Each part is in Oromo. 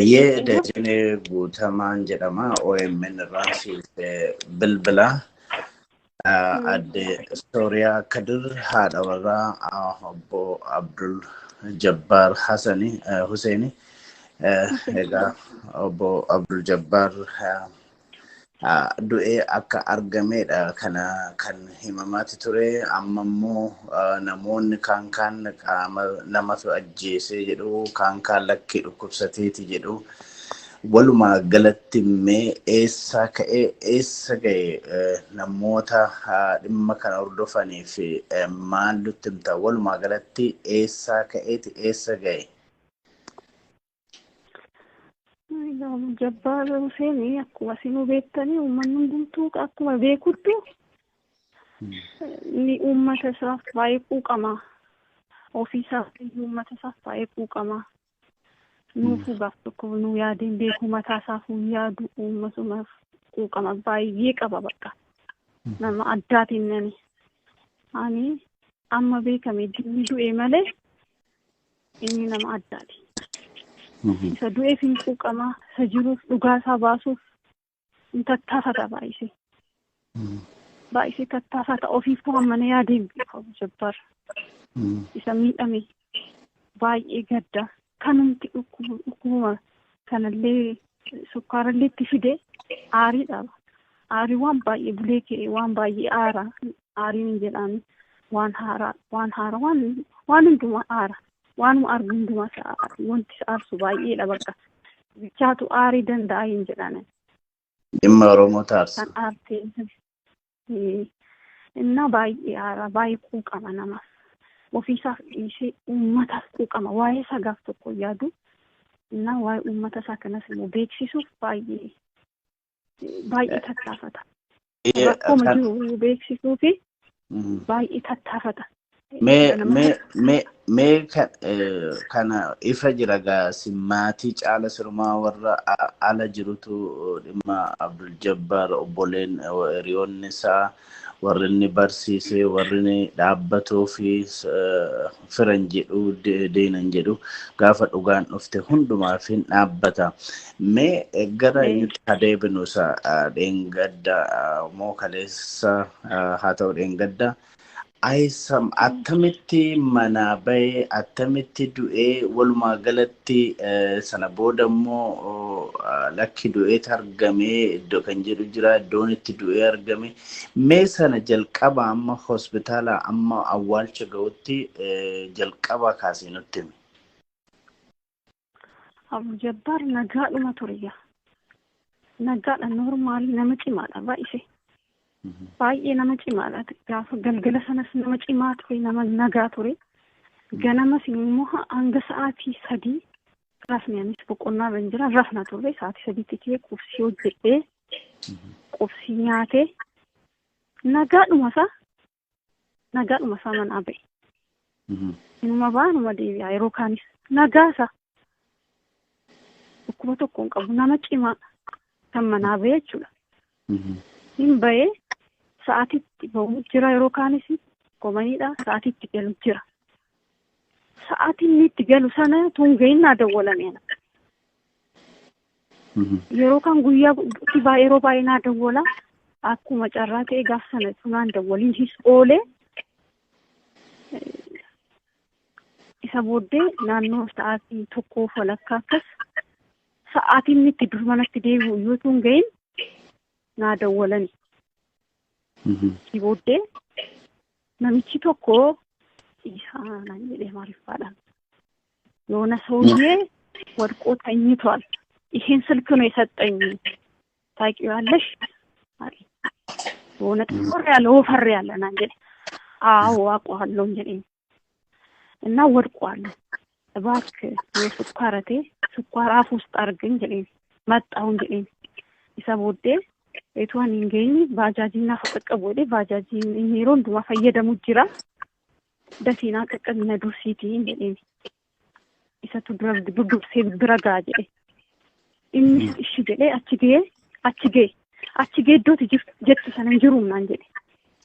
Ayyee Dajjanii Guutamaan jedhama. OMN irraa bilbila. Adde Sooriyaa Kadir haadha warraa obbo Abdul Jabbaar Huseeni. Egaa obbo Abdul Jabbaar du'ee akka argamedha kan himamaati ture. Amma immoo namoonni kaan qaama namatu ajjeesee jedhu kaan lakkii dhukkubsateeti jedhu. Walumaa galatti mee eessa ka'ee eessa ga'e namoota dhimma kana hordofanii fi maal nutti himta? Walumaa galatti eessa ka'eeti eessa ga'e? Jabbaar Huseenii akkuma isin beektanii uummanni hundumtuu akkuma beekutti ni uummata isaaf baay'ee quuqama. Ofiisaaf uummata isaaf baay'ee quuqama. Nuufuu gaaf tokko nu yaadeen beeku mataa isaaf yaadu uummatumaaf quuqama baay'ee qaba bakka. Nama addaatiin nani. Ani amma beekame dinni du'e malee inni nama addaati. Isa du'eef hin quuqama, isa jiruuf dhugaa isaa baasuuf hin tattaafata baay'isee. Baay'isee tattaafata ofiif hammana yaadeen beeku Jabbaar. Isa miidhame baay'ee gadda. Kanumti dhukkuma kanallee sukkaarallee itti fide aariidha. Aarii waan baay'ee bulee ka'e waan baay'ee aara. Aariin jedhame waan haaraa waan hundumaa aara. Waanuma argu hundumaa wanti aarsu baay'eedha bakka. Bichaatu aarii danda'a hin jedhan. Dhimma Oromoo taarsa. Kan aartee innaa baay'ee aara baay'ee quuqama namaaf. Ofiisaaf dhiisee uummataaf quuqama. Waa'ee isaa gaaf tokko yaadu innaa waa'ee uummata isaa kanas immoo beeksisuuf baay'ee tattaafata. Rakkoo jiru beeksisuu fi baay'ee tattaafata. Mee kana ifa jira gaasi maatii caala sirumaa warra ala jirutu dhimma Abdul Jabbaar obboleen hiriyoonni isaa warri inni barsiisee warri inni dhaabbatuu fi firan jedhu deenan jedhu gaafa dhugaan dhufte hundumaaf hin dhaabbata. Mee gara inni adeebinu isaa dheengadda moo kaleessa haa ta'u dheengadda. Aysam attamitti manaa bahee attamitti du'ee walumaa galatti sana booda immoo lakki du'eet argamee iddoo kan jedhu jira iddoon itti du'ee argame. Mee sana jalqaba amma hospitaala amma awwaalcha ga'utti jalqaba kaasee nutti himi. Abdul Jabbaar nagaadhuma tureya. Nagaadha normaali nama cimaadha baay'isee. Baay'ee nama cimaadha. Gaafa galgala sanas nama cimaa ture nama nagaa ture. Ganamas immoo hanga sa'aatii 3 rafne anis boqonnaa irra jira rafna ture sa'aatii 3 kee qursii hojjedhee qursii nyaatee nagaadhuma isaa manaa ba'e. Inuma baanuma deebi'a yeroo kaanis nagaasa. Dhukkuba tokko hin qabu nama cimaa kan manaa ba'e jechuudha. Hin ba'ee sa'aatiitti ba'u jira yeroo kaanis komaniidha sa'aatiitti galu jira. Sa'aatiin itti galu sana tungayin naa dawwalameena. Yeroo kan guyyaa yeroo baay'ee naa dawwala akkuma carraa ta'e gaaf sana tunaan dawwaliin his oolee isa booddee naannoo sa'aatii 1 walakkaa akkas sa'aatiin itti dur manatti deebi'u yoo tungayin naa dawwalani. Si booddee namichi tokko isaana jedhee maaliifadhaan yoona ሰውዬ ወድቆ ተኝቷል ይሄን ስልክ ነው የሰጠኝ ታውቂዋለሽ አለ የሆነ ጥቁር ያለ ወፈር ያለ ና እንግዲህ አዎ አውቀዋለሁ እንግዲህ እና ወድቋል እባክህ ስኳር አፍ ውስጥ አድርግ እንግዲህ መጣው እንግዲህ ይሰቦዴ ኤቷን እንገኝ ባጃጂና ፈቀቀብ ወደ ባጃጂ ኒሮን ዱማ ፈየደሙ ጅራ ደፊና ቀቀነ ዱሲቲ እንግዲህ ኢሰቱ ድረግ ድረጋጀ ኢንስ እሺ ገለ አችጌ ዶት ጀት ሰነንጅሩና እንግዲህ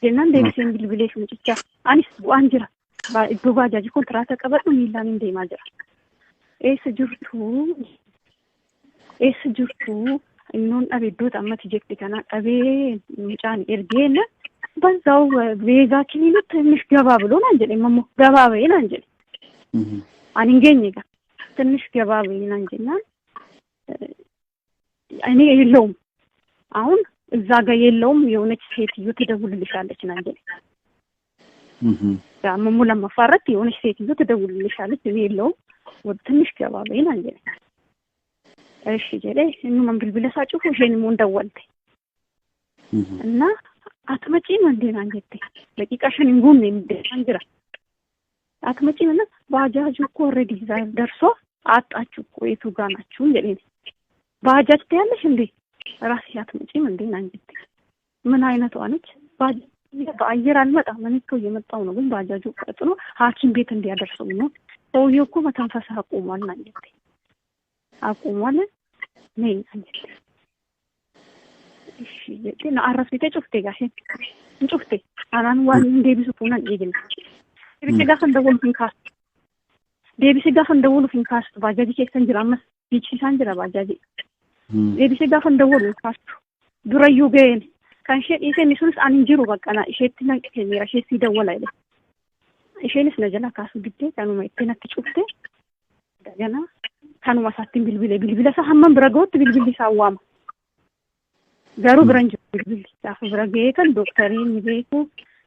ደናን ደብሴን bilbileef mucicha anis bu'aan jira iddoo baajaaji kontiraataa qabadhu miilaan hin deemaa jira eessa jirtu eessa jirtu innoon dhabe iddoota ammatti jetti kana dhabee mucaan ergeena በዛው ቤዛ ክሊኒክ ትንሽ ገባ ብሎ ነው እንጂ ደግሞ ገባ በይና እንጂ አንንገኝ ጋር ትንሽ ገባ በይና እንጂና እኔ የለውም አሁን እዛ ጋር የለውም የሆነች ሴትዮ ትደውልልሻለች ና እንጂ ያመሙ ለማፋረት የሆነች ሴትዮ ትደውልልሻለች እኔ የለውም ወደ ትንሽ ገባ በይና እንጂ እሺ ጀለ እኑ መንብል ብለሳችሁ ሄን ሞን ደወልተ እና አትመጪም እንዴ አንጀቴ ደቂቃሽን እንጉን እንደንግራ አትመጪም እና ባጃጁ እኮ ኦሬዲ ደርሶ አጣችሁ እኮ የቱ ጋር ናችሁ እንዴ ባጃጅ ታያለሽ እንዴ ራስሽ አትመጪም እንዴ አንጀቴ ምን አይነቷ ነች በአየር አልመጣም እኔ እኮ እየመጣው ነው ግን ባጃጁ ቀጥሎ ሐኪም ቤት እንዲያደርሰው ነው ሰውዬው እኮ መተንፈስ አቁሟል አንጀቴ አቁሟል ነኝ አንጀቴ እሺ የጤና አራስ ቤት ጭፍቴ ጋር ጭፍቴ አናን ዋን እንደቢሱ ሆነ ይገኝ ቢሲ ጋር እንደወሉ ፊንካስ ዴቢሲ ጋር እንደወሉ ፊንካስ ባጃጂ ከሰንጅራ መስ ቢቺ ሳንጅራ ባጃጂ ዴቢሲ ጋር እንደወሉ ፊንካስ ዱራዩ ገን ካንሸ ኢሴኒሱስ አንንጅሩ በቃና እሺትና ከሚራ ሺ ሲደወል አይደል እሺንስ ነጀላ ካሱ ግዴ ካኑ ማይተና ትጭፍቴ ደገና ካኑ ማሳቲን ቢልቢለ ሰሐመን ብረገውት ቢልቢል ሳዋማ ጋሩ ብራንጅ ቢልቢል ታፍ ብረገየከን ዶክተሪን ይቤቱ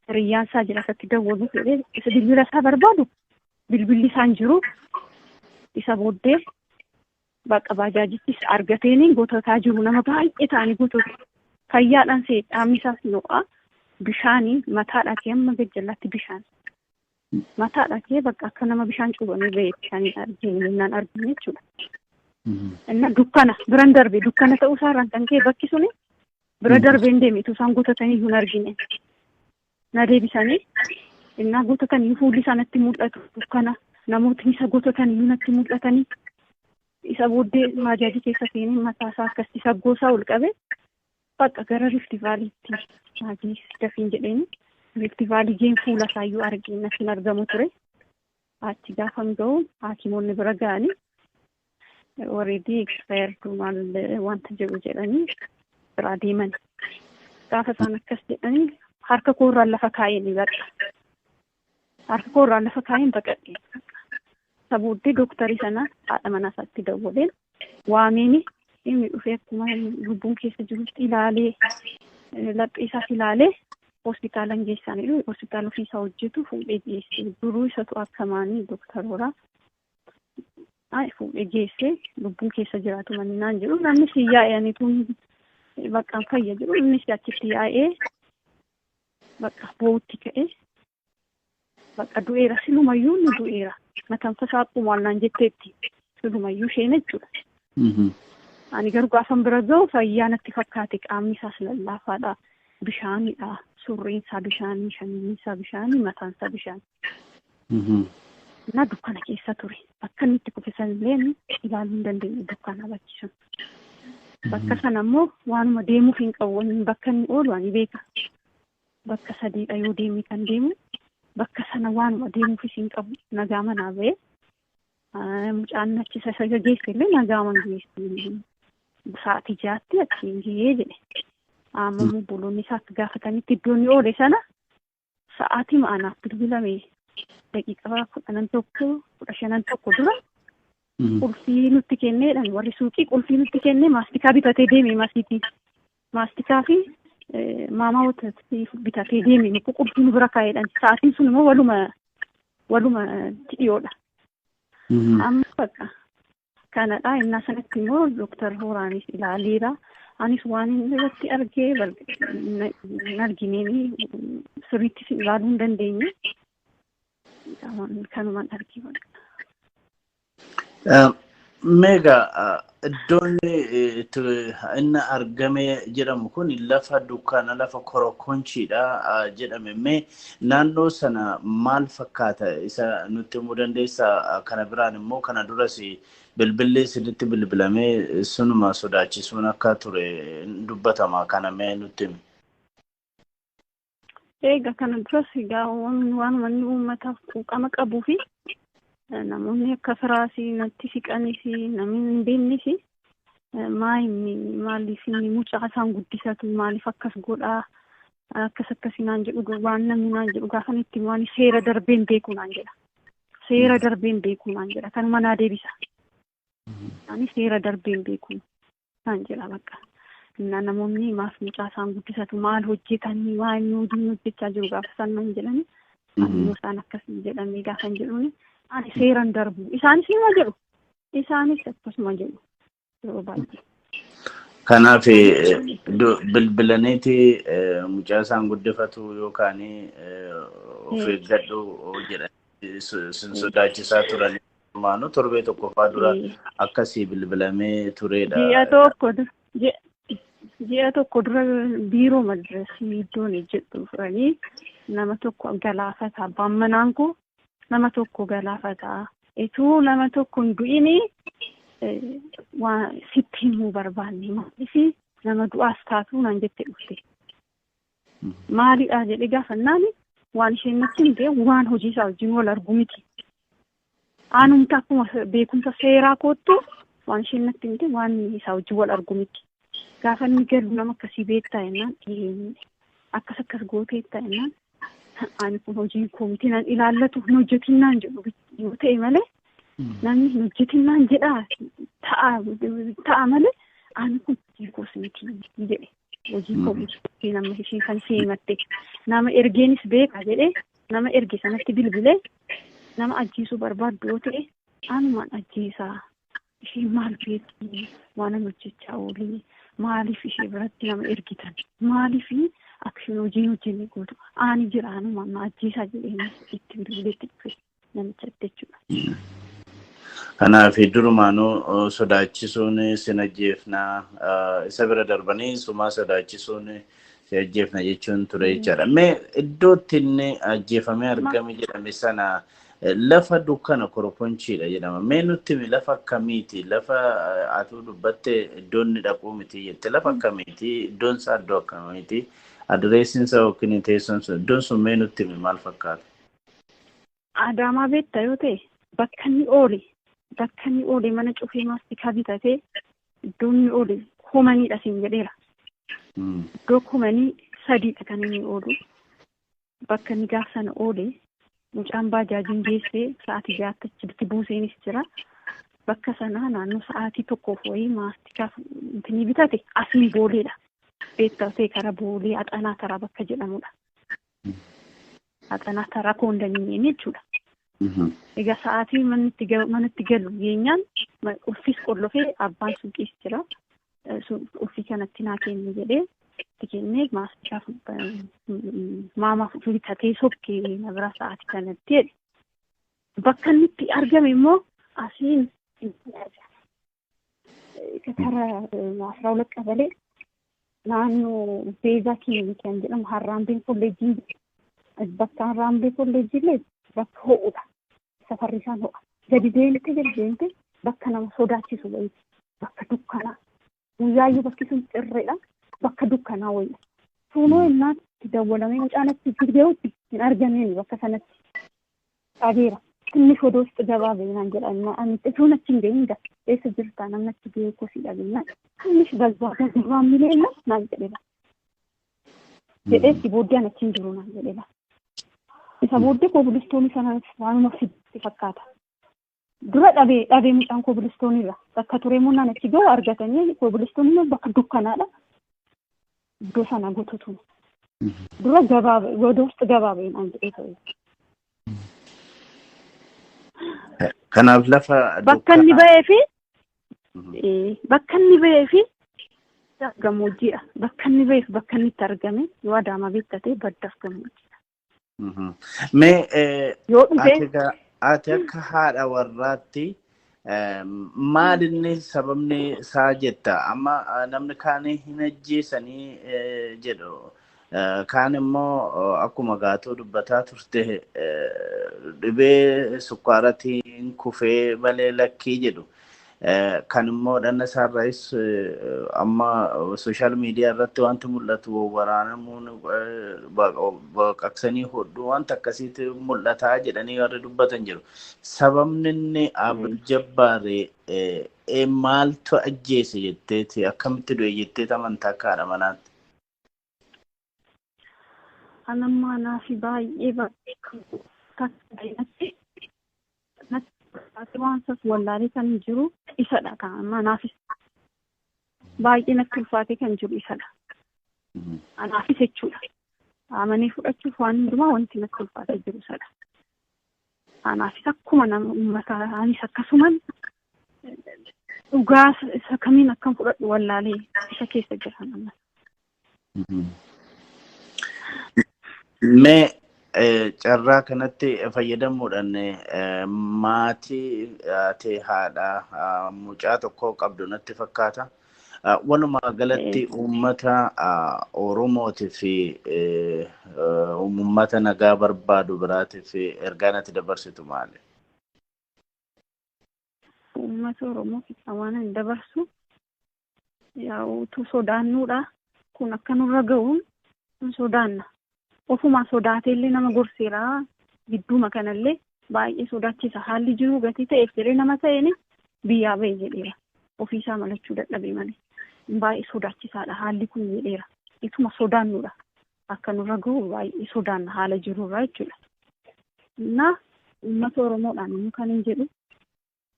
ሪያንሳ ጅራፈት ደወሉ ቢልቢል ሳበርባዱ ቢልቢል ሳንጅሩ ይሰቦዴ በቃ ባጃጂስ አርገቴኒ ጎተታጅሩ ነመባይ እታኒ ጎቶ ከያዳን ሴ አሚሳስ ነው ቢሻኒ ማታዳት የመገጀላት ቢሻን ማታዳት በቃ ከነማ ቢሻን ጩበኔ በየቻኒ አርጂኒናን አርጂኒቹ እና ዱካና ብራንደርቤ ዱካና ተውሳራን ታንኬ በኪሱኔ ብራንደርቤ እንደሚቱ ሳንጎተተኒ ይሁን አርጂኒ ናዴ ቢሳኔ እና ጎተተኒ ሁሊሳነቲ ሙጣቱ ዱካና ናሞትኒ ሰጎተተኒ ይሁንቲ ሙጣተኒ ኢሳቦዴ ማጃጂ ከሰቴኒ ማታሳ ከስቲ ሰጎሳ ውልቀበ በቃ ገረ ሪፍት ቫሊ ማጂ ደፊን ጀደኒ ሪፍት ቫሊ ጌም ፉላ ሳዩ አርጊና ሲናርገሙ ትሬ አቺ ጋፈንገው ሐኪሞን ብረጋኒ ኦሬዲ ኤክስፐርት ማል ዋንት ጀጀለኒ ራዲመን ጋፈሳነ ከስደኒ ሀርከ ኮራ ለፈካይን ይበቃ ሀርከ ኮራ ለፈካይን በቀጥ ሰቡዲ ዶክተር ይሰና አጠመናሳት ደወለን ዋሜኒ ኢሚ ኡፌት ማን ጉቡን ከሰ ጅሩት ኢላሌ ለጥይሳ ኢላሌ ሆስፒታልን ጌሳኒ ሆስፒታሉ ፊሳው ጅቱ ፉዴጂስ ዱሩ ይሰጡ አከማኒ ዶክተር ወራ አይ ፉዴጂስ ጉቡን ከሰ ጅራቱ ማንና ጅሩ ናምስ ያያኒቱ በቃ ከየጅሩ እንስ ያቺ ያኤ በቃ ቦቲከ በቃ ዱኤራ ሲሉ ማዩን ዱኤራ መተንፈስ አቁሟልና እንጀቴቲ ሲሉ ማዩ ሸነቹ አኒ ገርጉ አፈን ብረዘው ፈያነት ተፈካቲ ቃሚሳ ስለላፋዳ ቢሻኒዳ ሱሪንሳ ቢሻኒ ሸሚንሳ ቢሻኒ መታንሳ ቢሻኒ እና ዱካና ከሰቱሪ አከንቲ ኮፈሰን ለን ይላሉ እንደንደ ዱካና ባችሽ በከሰናሞ ዋኑ ደሙ ፊንቀውን በከን ኦልዋኒ ቤካ በከሰዲ አዩ ደሚ ከንደሙ በከሰና ዋኑ ደሙ ፊንቀው ነጋመና በ ሙጫናች ሰሰገጌስ ከለ ነጋመን ጌስ ሰዓት ጃቲ አቺንጂ ይሄ አመሙ ብሎኒ ሳት ጋፈታኒ ትዶኒ ኦሌ ሰና ሰዓቲ ማና ትብለሜ ደቂቃ ፈቀነን ተኩ ቁርሽነን ተኩ ድራ ቁልፊ ኑት ከኔ ዳን ወሪ ሱቂ ቁልፊ ኑት ከኔ ማስቲካ ቢታቴ ዴሜ ማስቲካ ፊ ማማውት ቢታቴ ዴሜ ቁልፊ ንብራ ካይዳን ሰዓቲን ሱን ወሉማ ትዲዮዳ አምፈቃ ካናዳ እና ሰነክሞ ዶክተር ሆራኒስ ኢላሊራ አኒስ ዋኒ ለቲ አርጌ ናርጊኔኒ ስሪቲ ሲላሉ እንደንደኝ ከኑማን አርጌ ወጣ ሜጋ ዶኒ እና አርገሜ ጀረም ኩን ለፈ ዱካና ለፈ ኮሮኮንቺዳ ጀረም ሜ ናኖ ሰና ማል ፈካተ ኢሳ ኑት ሙደንዴሳ ከነብራን ሞ ከነዱረሲ bilbilli siditti bilbilame sunuma sodaachisuun akka ture dubbatama kana mee nutti eega kana duras waan manni uummataaf quuqama qabuu fi namoonni akka firaasii natti siqanii fi namni beennisi maaliif inni mucaa isaan guddisatu maaliif akkas godhaa akkasii naan jedhu waan namni naan jedhu gaafa itti waan seera darbeen beeku naan jedha. Seera darbeen beeku naan jedha kan manaa deebisa. Ani seera darbeen beeku naan jedha bakka. Namoonni maaf mucaa isaan guddisatu maal hojjetanii waan nuti hojjechaa jiru gaafa isaan naan jedhani. Ani isaan akkasii jedhamee gaafa hin jedhuuni ani seeran darbu isaanis nima jedhu isaanis akkasuma jedhu yeroo baay'ee. Kanaaf bilbilaniiti mucaa isaan guddifatu yookaan of eeggadhu jedhanii sin sodaachisaa turan maanu torbee tokko faa dura akkasii bilbilamee turedha. Ji'a tokko dura biiroo madrasii iddoon jedhu turanii nama tokko galaafata abbaan manaan koo nama tokko galaafata etuu nama tokko hin du'ini waan sitti himuu barbaanne maaliif nama du'aas taatu naan jettee dhufte. Maalidha jedhee gaafannaan waan isheen natti himte waan hojii isaa wajjin wal argu miti. Aanumti akkuma beekumsa seeraa koottu waan isheen natti himte waan isaa wajjin wal argu miti. Gaafa inni galu nama akkasii beektaa jennaan akkas gooteettaa jennaan ani kun hojii koo miti nan ilaallatu hin hojjetinnaan jedhu yoo ta'e malee namni hin hojjetinnaan jedhaa ta'a malee ani kun hojii koos miti jedhe hojii koo miti nama isheen kan seematte nama ergeenis beeka jedhee nama erge sanatti bilbilee nama ajjiisuu barbaaddu yoo ta'e anumaan ajjiisaa isheen maal beekti waan nama hojjechaa oolee maaliif ishee biratti nama ergitan maaliif akka hojii hojjenne gootu ani jiraanu mamma ajjiisaa jedhee itti bilbileetti dhufe namicha jechuudha. Kanaaf durumaanuu sodaachisuun sin ajjeefnaa isa bira darbanii sumaa sodaachisuun si ajjeefna jechuun ture jechaadha. Mee iddootti inni ajjeefamee argame jedhame sana lafa dukkana korokonchiidha jedhama. Mee nutti lafa akkamiiti? Lafa atu dubbatte iddoon ni dhaquu miti jette lafa akkamiiti? Iddoon isaa iddoo akkamiiti? Adreesiin isaa yookiin teessoon sun iddoon sun mee nutti maal fakkaata? Adaamaa beektaa yoo ta'e bakka inni oole mana cufee maastikaa bitatee iddoon inni oole komaniidha siin jedheera. Iddoo komanii sadiidha kan inni oolu. Bakka inni gaafa sana oole mucaan baajaajiin geessee sa'aatii jaatti achitti buuseenis jira. Bakka sanaa naannoo sa'aatii tokkoof wayii maastikaaf ni bitate asiin booleedha. Beektaa ta'e karaa boolee axanaa taraa bakka jedhamudha. Axanaa taraa koondaminiyeem jechuudha. Egaa sa'aatii manatti galu geenyaan uffis qollofee abbaan suuqiis jira. Uffii kanatti naa kenni jedhee itti kennee maastikaaf maamaaf bitatee sokkee na bira sa'aatii kanatti jedhe. Bakka inni itti argame immoo asiin karaa 12 qabalee naannoo beezaa kiliinikii kan jedhamu Harraambeen kolleejjii bakka Harraambee kolleejjiillee bakka ho'uudha. Safarri isaan ho'a. Gadi deemte bakka nama sodaachisu wayii bakka dukkanaa. Guyyaayyuu bakki sun cirreedha. Bakka dukkanaa wayii. Fuunoo innaatti dawwalamee mucaanatti fidee'utti hin argameen bakka sanatti. Qabeera. Tinnis odoo itti gabaabee naan jedha. Ani isuun achi hin deemin ga'a. Eessa jirtaa namni achi gahee kosii dhabeennaan. Tinnis galbaa mileella naan jedheera. Jedhee itti booddee achi hin jiru naan jedheera. Isa booddee koobilistoonii sana waanuma fitti fakkaata. Dura dhabee mucaan koobilistooniirra bakka ture munnaan achi gahu argatanii koobilistooniin bakka dukkanaadha. Iddoo sana gotutu. Dura godoosti gabaabee naan jedhee ta'e. Kanaaf lafa bakka inni ba'ee fi gammoojjiidha. Bakka inni ba'ee fi bakka inni itti argame yoo Adaamaa beektatee baddaaf gammoojjiidha. Mee ati akka haadha warraatti maal inni sababni isaa jetta? Amma namni kaan hin ajjeesanii jedhu. Kaan immoo akkuma gaatoo dubbataa turte dhibee sukkaaratiin kufee malee lakkii jedhu. Kan immoo dhanna isaarraas amma sooshaal miidiyaa irratti wanti mul'atu waraanamuun baqaqsanii hodhuu wanta akkasiitti mul'ataa jedhanii warri dubbatan jiru. Sababni inni Abdul Jabbaar maaltu ajjeese jetteeti akkamitti du'e jetteeti amantaa akka haadha manaatti. Anammaa naafi baay'ee natti waan sas wallaalee kan jiru isadha kan amma naafis baay'ee natti ulfaatee kan jiru isadha. Anaafis jechuudha. Amanee fudhachuuf waan hundumaa wanti natti ulfaatee jiru isadha. Anaafis akkuma nama uummataanis akkasuman dhugaa isa kamiin akkam fudhadhu wallaalee isa keessa jira nama. Mee carraa kanatti fayyadamuudhaan maatii ati haadha mucaa tokko qabdu natti fakkaata. Walumaa galatti uummata Oromootii fi uummata nagaa barbaadu biraatii fi ergaa natti dabarsitu maali? Uummata Oromootiif waan hin dabarsu utuu sodaannuudha. Kun akka nurra ga'uun hin sodaanna. Ofuma sodaateellee nama gorseera gidduuma kanallee baay'ee sodaachisa. Haalli jiru gatii ta'eef jedhee nama ta'een biyyaa bahe jedheera. Ofiisaa malachuu dadhabee malee. Baay'ee sodaachisaadha haalli kun jedheera. Ituma sodaannuudha. Akka nurra ga'u baay'ee sodaanna haala jirurraa jechuudha. Na uummata Oromoodhaan immoo kan hin jedhu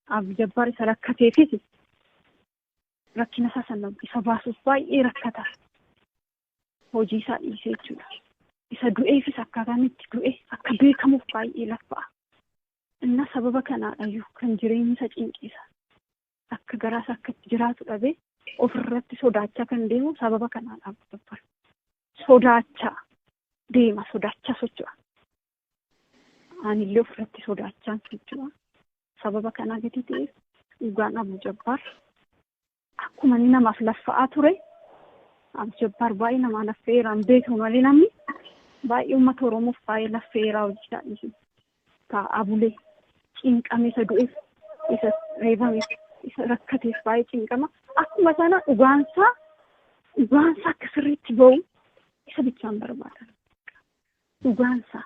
Abdul Jabbaar isa rakkateefis rakkina isaa sana isa baasuuf baay'ee rakkata. Hojii isaa dhiisee jechuudha. Isa du'eefis akkaataan itti du'e akka beekamuuf baay'ee laffa'a. Inna sababa kanaadhayyuu kan jireenya isa cinqisa. Akka garaas akka jiraatu dhabee ofirratti sodaachaa kan deemu sababa kanaadhaaf Jabbaar. Sodaachaa deema, sodaachaa socho'a. Anillee ofirratti sodaachaan socho'a. Sababa kanaa gadi ta'eef dhugaan Abdul Jabbaar akkuma inni namaaf laffa'aa ture. Abdul Jabbaar baay'ee nama laffeeraan beekamu malee namni baay'ee uummata Oromoof baay'ee laffeeraa hojjetaa dhiisu. Abulee cinqame isa du'eef, isa reebameef, isa rakkateef baay'ee cinqama. Akkuma sana dhugaansaa akka sirriitti bahu isa bichaan barbaadan. Dhugaansaa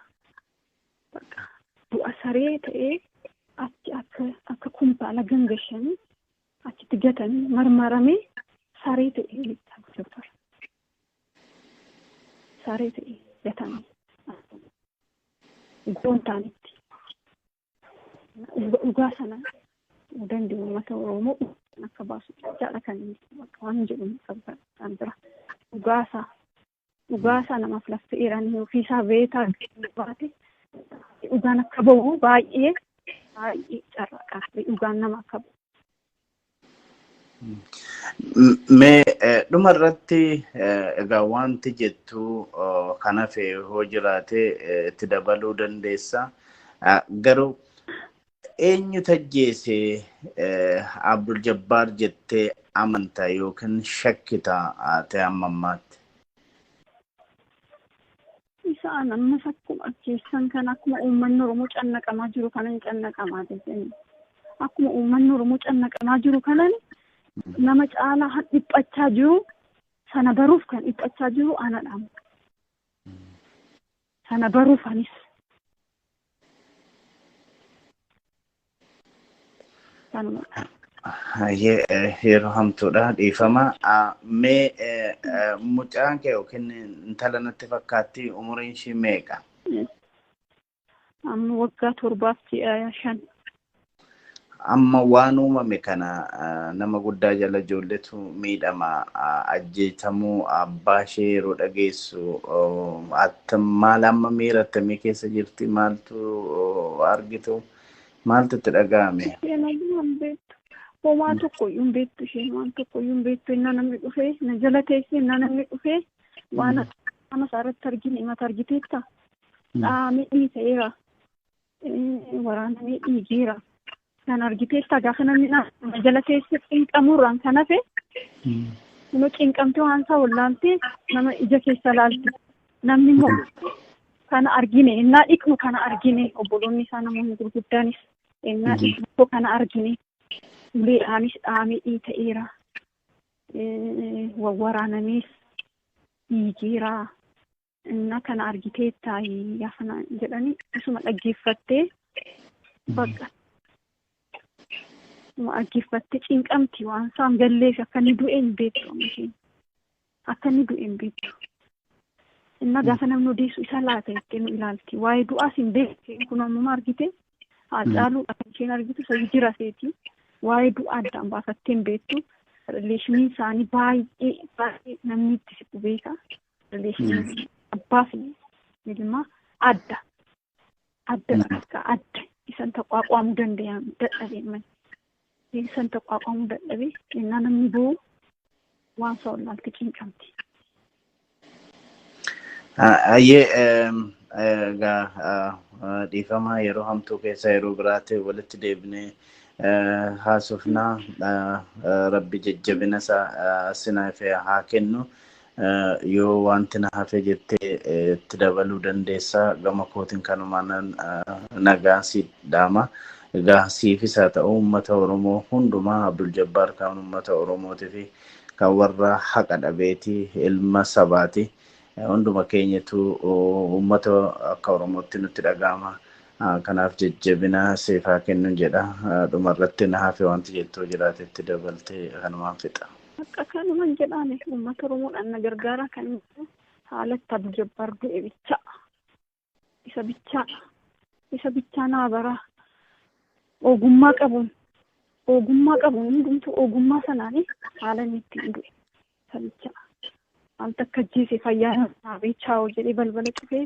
du'a saree ta'ee achi akka kuntaala gangashanii achitti gatanii marmaramee saree ta'ee bittaa saree ta'ee gatanii iddoon taanitti dhugaa sana danda'u uummata Oromoo akka baasu jechaadha kan waan jedhu kan bira dhugaasaa namaaf laffeeraan ofiisaa beekaa baate dhugaan akka bahu baay'ee carraqaa dhugaan nama akka bahu. Mee dhuma irratti egaa wanti jettu kanaaf hoo jiraate itti dabaluu dandeessa. Garuu eenyu tajjeese Abdul Jabbaar jettee amantaa yookiin shakkita ta'e amma ammaatti? Isaan ammas akkuma keessan kan akkuma uummanni Oromoo cannaqamaa jiru kanan cannaqamaa jechuudha. Akkuma uummanni Oromoo cannaqamaa jiru kanan nama caalaa dhiphachaa jiru sana baruuf kan dhiphachaa jiru anadha. Sana baruuf anis. Yeroo hamtuudha dhiifama. Mee mucaan kee yookiin intala natti fakkaatti umuriin ishii meeqa? Amma waggaa 7 Amma waan uumame kana nama guddaa jala ijoolletu miidhama ajjeetamuu abbaa ishee yeroo dhageessu maal amma miira akkamii keessa jirti maaltu argitu maaltu itti dhaga'ame? Homaa tokko iyyuu hin beektu isheen waan tokko iyyuu hin beektu innaa namni dhufee na jala teessee innaa namni dhufee waan nama isaarratti argine himata argiteetta dhaamee dhiiseera waraanamee dhiigeera kan argiteetta gaafa namni na jala teessee cinqamuurraan kan hafe nu cinqamtee waan isaa wallaaltee nama ija keessa laalti namni immoo kana argine innaa dhiqnu kana argine obboloonni isaa namoonni gurguddaanis innaa dhiqnu kana argine. Anis dhaamee dhiiseera waraanamees dhiigeera innaa kana argiteettaa yaafana jedhanii isuma dhaggeeffattee bakka Aggiiffattee cinqamti waan isaan galleef akka inni du'e hin beektu isheen. Akka inni du'e hin beektu. Inna gaafa namni odeessu isa laata jettee nu ilaalti. Waa'ee du'aas hin beekte kun ammuma argite haacaaluudha kan isheen argitu isa jira seeti. Waa'ee du'aa addaan baafattee hin beektu. Rileeshiniin isaanii baay'ee namni itti siqu beeka. Rileeshiniin abbaa fi ilma adda isan taqwaaqwaamuu danda'an dadhabee isan taqwaaqwaamuu dadhabee innaa namni boo waan isa wallaalti cinqamti. Dhiifamaa yeroo hamtuu keessa yeroo biraatti walitti deebinee haasofnaa rabbi jajjabina isaa sinaaf haa kennu. Yoo wanti na hafe jettee itti dabaluu dandeessaa gama kootiin kanumaan nagaa si dhaama. Egaa siifis haa ta'u uummata Oromoo hundumaa Abdul Jabbaar kan uummata Oromootii fi kan warra haqa dhabeetii ilma sabaati. Hunduma keenyatu uummata akka Oromootti nutti dhaga'ama. Kanaaf jajjabina siif haa kennu jedha. Dhumarratti na hafe wanti jettuu jiraate itti dabaltee kanumaan fixa. Akka kanumaan jedhaani uummata Oromoodhaan na gargaara kan haalatti Abdul Jabbaar du'e bicha. Isa bichaa naa bara. Ogummaa qabuun hundumtuu ogummaa sanaanii haala inni ittiin du'e. Isa bichaa. Wanta akka jiise fayyaa naa beechaa jedhee balbala cufee